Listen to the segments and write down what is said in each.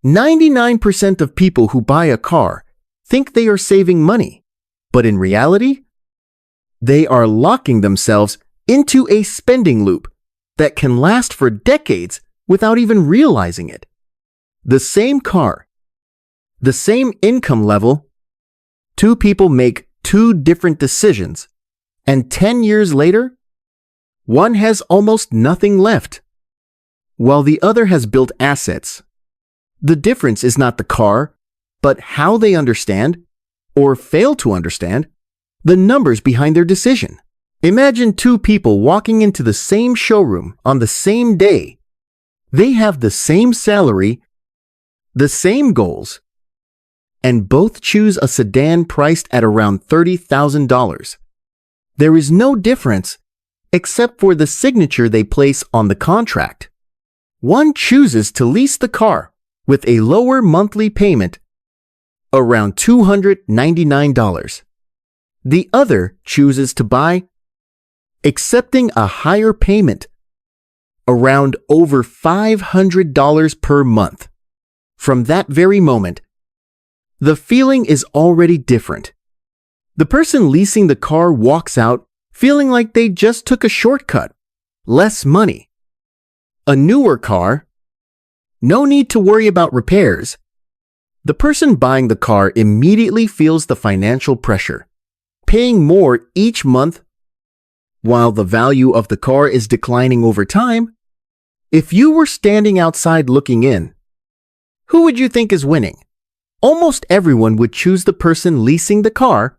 99% of people who buy a car think they are saving money, but in reality, they are locking themselves into a spending loop that can last for decades without even realizing it. The same car, the same income level, two people make two different decisions, and 10 years later, one has almost nothing left, while the other has built assets. The difference is not the car, but how they understand, or fail to understand, the numbers behind their decision. Imagine two people walking into the same showroom on the same day. They have the same salary, the same goals, and both choose a sedan priced at around $30,000. There is no difference except for the signature they place on the contract. One chooses to lease the car with a lower monthly payment, around $299. The other chooses to buy, accepting a higher payment, around over $500 per month. From that very moment, the feeling is already different. The person leasing the car walks out feeling like they just took a shortcut, less money. A newer car, no need to worry about repairs. The person buying the car immediately feels the financial pressure, paying more each month while the value of the car is declining over time. If you were standing outside looking in, who would you think is winning? Almost everyone would choose the person leasing the car,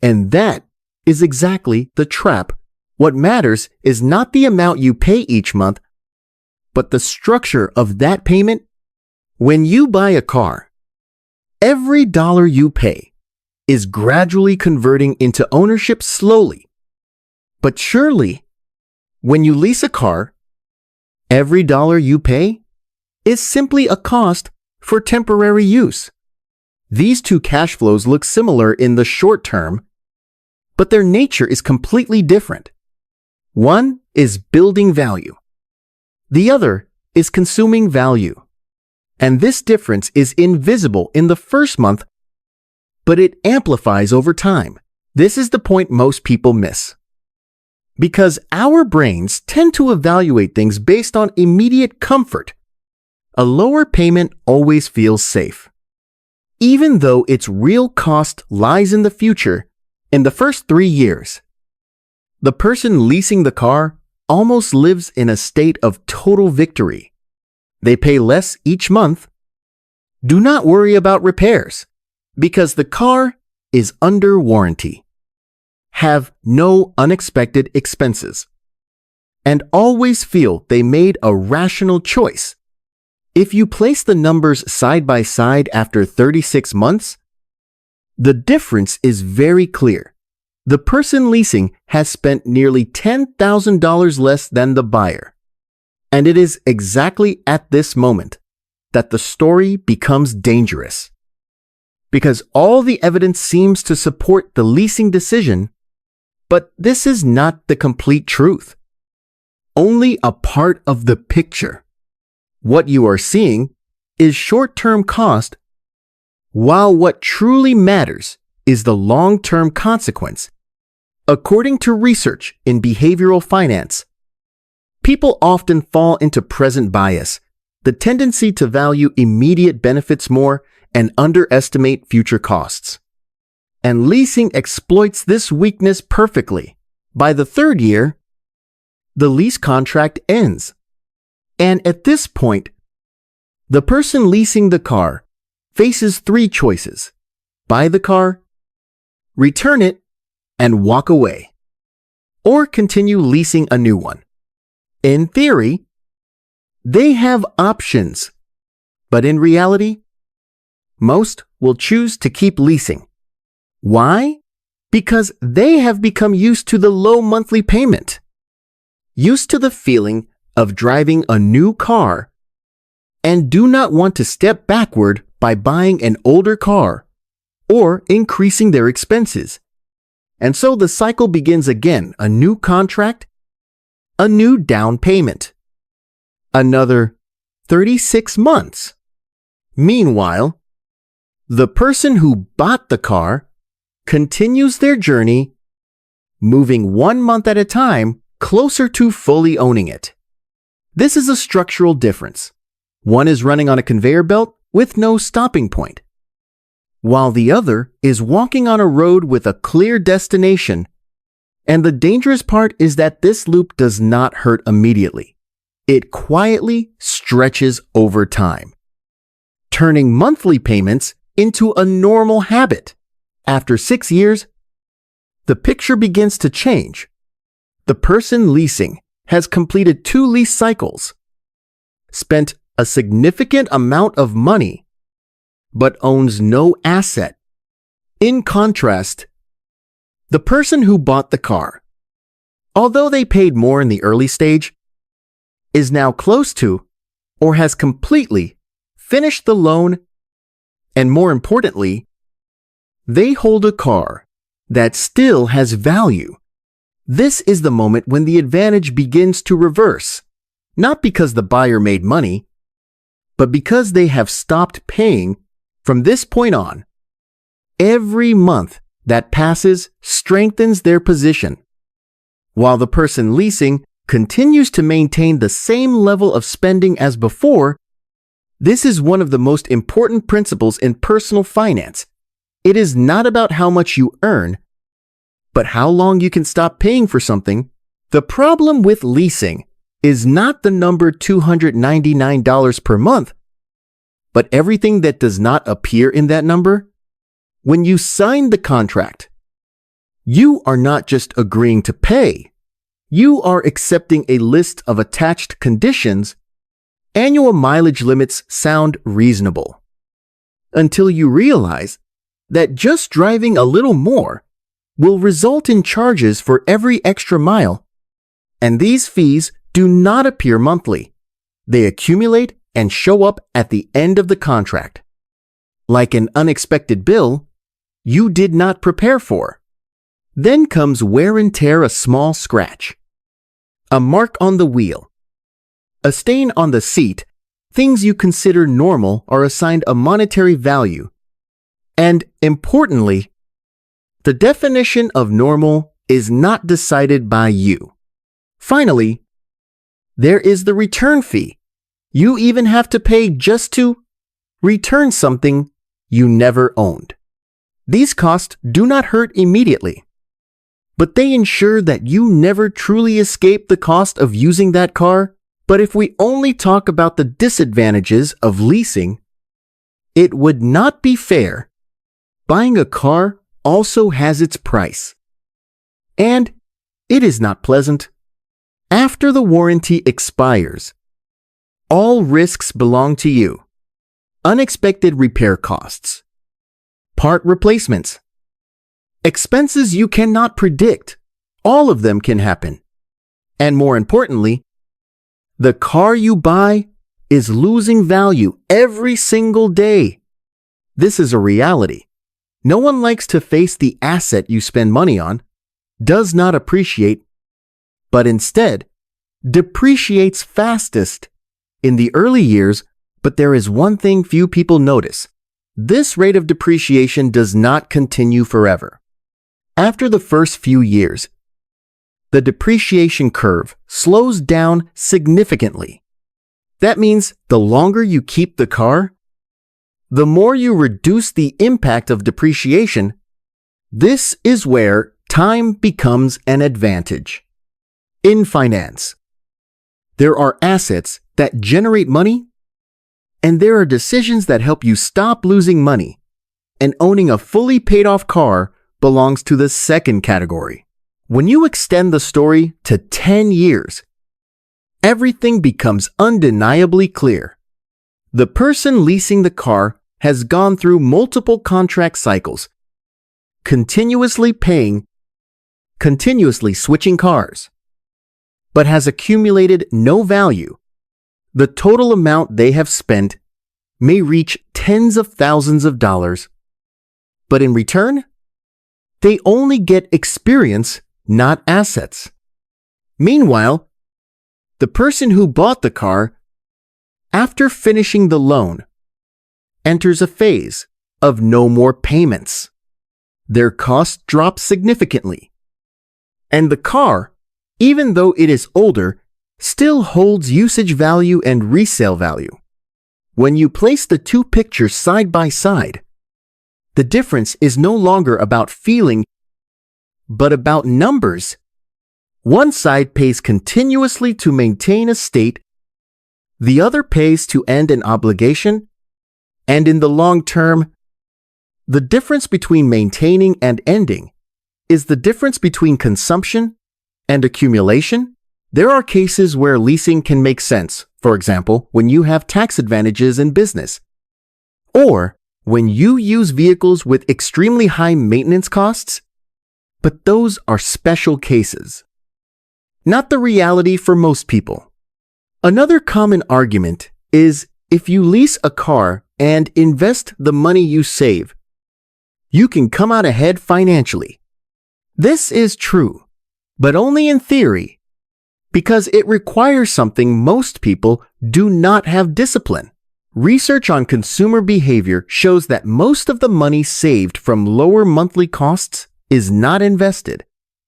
and that is exactly the trap. What matters is not the amount you pay each month, but the structure of that payment. When you buy a car, every dollar you pay is gradually converting into ownership slowly. But surely, when you lease a car, every dollar you pay is simply a cost for temporary use. These two cash flows look similar in the short term, but their nature is completely different. One is building value. The other is consuming value. And this difference is invisible in the first month, but it amplifies over time. This is the point most people miss. Because our brains tend to evaluate things based on immediate comfort, a lower payment always feels safe. Even though its real cost lies in the future, in the first 3 years, the person leasing the car almost lives in a state of total victory. They pay less each month. Do not worry about repairs, because the car is under warranty. Have no unexpected expenses, and always feel they made a rational choice. If you place the numbers side by side after 36 months, the difference is very clear. The person leasing has spent nearly $10,000 less than the buyer. And it is exactly at this moment that the story becomes dangerous. Because all the evidence seems to support the leasing decision, but this is not the complete truth. Only a part of the picture. What you are seeing is short-term cost, while what truly matters is the long-term consequence. According to research in behavioral finance, people often fall into present bias, the tendency to value immediate benefits more and underestimate future costs. And leasing exploits this weakness perfectly. By the 3rd year, the lease contract ends. And at this point, the person leasing the car faces 3 choices: buy the car, return it, and walk away, or continue leasing a new one. In theory, they have options, but in reality, most will choose to keep leasing. Why? Because they have become used to the low monthly payment, used to the feeling of driving a new car, and do not want to step backward by buying an older car or increasing their expenses. And so the cycle begins again: a new contract, a new down payment, another 36 months, Meanwhile, the person who bought the car continues their journey, moving 1 month at a time closer to fully owning it. This is a structural difference. One is running on a conveyor belt with no stopping point, while the other is walking on a road with a clear destination. And the dangerous part is that this loop does not hurt immediately. It quietly stretches over time, turning monthly payments into a normal habit. After 6 years, the picture begins to change. The person leasing has completed 2 lease cycles, spent a significant amount of money, but owns no asset. In contrast, the person who bought the car, although they paid more in the early stage, is now close to or has completely finished the loan, and more importantly, they hold a car that still has value. This is the moment when the advantage begins to reverse, not because the buyer made money, but because they have stopped paying. From this point on, every month that passes strengthens their position, while the person leasing continues to maintain the same level of spending as before. This is one of the most important principles in personal finance. It is not about how much you earn, but how long you can stop paying for something. The problem with leasing is not the number $299 per month, but everything that does not appear in that number. When you sign the contract, you are not just agreeing to pay. You are accepting a list of attached conditions. Annual mileage limits sound reasonable, until you realize that just driving a little more will result in charges for every extra mile. And these fees do not appear monthly. They accumulate and show up at the end of the contract, like an unexpected bill you did not prepare for. Then comes wear and tear, a small scratch, a mark on the wheel, a stain on the seat. Things you consider normal are assigned a monetary value. And importantly, the definition of normal is not decided by you. Finally, there is the return fee. You even have to pay just to return something you never owned. These costs do not hurt immediately, but they ensure that you never truly escape the cost of using that car. But if we only talk about the disadvantages of leasing, it would not be fair. Buying a car also has its price, and it is not pleasant. After the warranty expires, all risks belong to you. Unexpected repair costs, part replacements, expenses you cannot predict, all of them can happen. And more importantly, the car you buy is losing value every single day. This is a reality. No one likes to face the asset you spend money on, does not appreciate, but instead depreciates fastest in the early years. But there is one thing few people notice. This rate of depreciation does not continue forever. After the first few years, the depreciation curve slows down significantly. That means the longer you keep the car, the more you reduce the impact of depreciation. This is where time becomes an advantage. In finance, there are assets that generate money, and there are decisions that help you stop losing money. And owning a fully paid off car belongs to the second category. When you extend the story to 10 years, everything becomes undeniably clear. The person leasing the car has gone through multiple contract cycles, continuously paying, continuously switching cars, but has accumulated no value. The total amount they have spent may reach tens of thousands of dollars, but in return, they only get experience, not assets. Meanwhile, the person who bought the car, after finishing the loan, enters a phase of no more payments. Their cost drops significantly. And the car, even though it is older, still holds usage value and resale value. When you place the two pictures side by side, the difference is no longer about feeling, but about numbers. One side pays continuously to maintain a state, the other pays to end an obligation, and in the long term, the difference between maintaining and ending is the difference between consumption and accumulation. There are cases where leasing can make sense, for example, when you have tax advantages in business, or when you use vehicles with extremely high maintenance costs, but those are special cases. Not the reality for most people. Another common argument is if you lease a car and invest the money you save, you can come out ahead financially. This is true, but only in theory, because it requires something most people do not have: discipline. Research on consumer behavior shows that most of the money saved from lower monthly costs is not invested.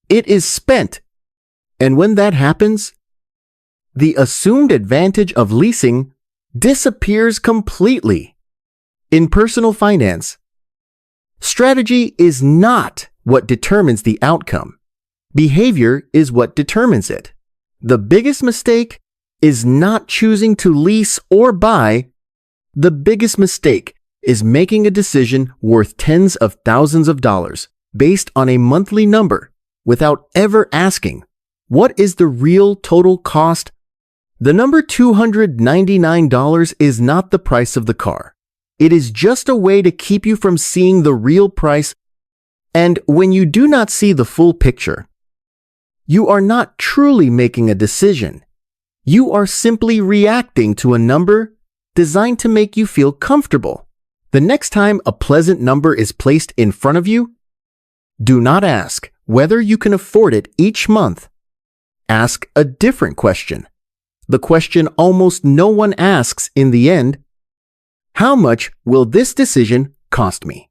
It is spent. And when that happens, the assumed advantage of leasing disappears completely. In personal finance, strategy is not what determines the outcome. Behavior is what determines it. The biggest mistake is not choosing to lease or buy. The biggest mistake is making a decision worth tens of thousands of dollars based on a monthly number without ever asking, what is the real total cost? The number $299 is not the price of the car. It is just a way to keep you from seeing the real price. And when you do not see the full picture, you are not truly making a decision. You are simply reacting to a number designed to make you feel comfortable. The next time a pleasant number is placed in front of you, do not ask whether you can afford it each month. Ask a different question. The question almost no one asks in the end: how much will this decision cost me?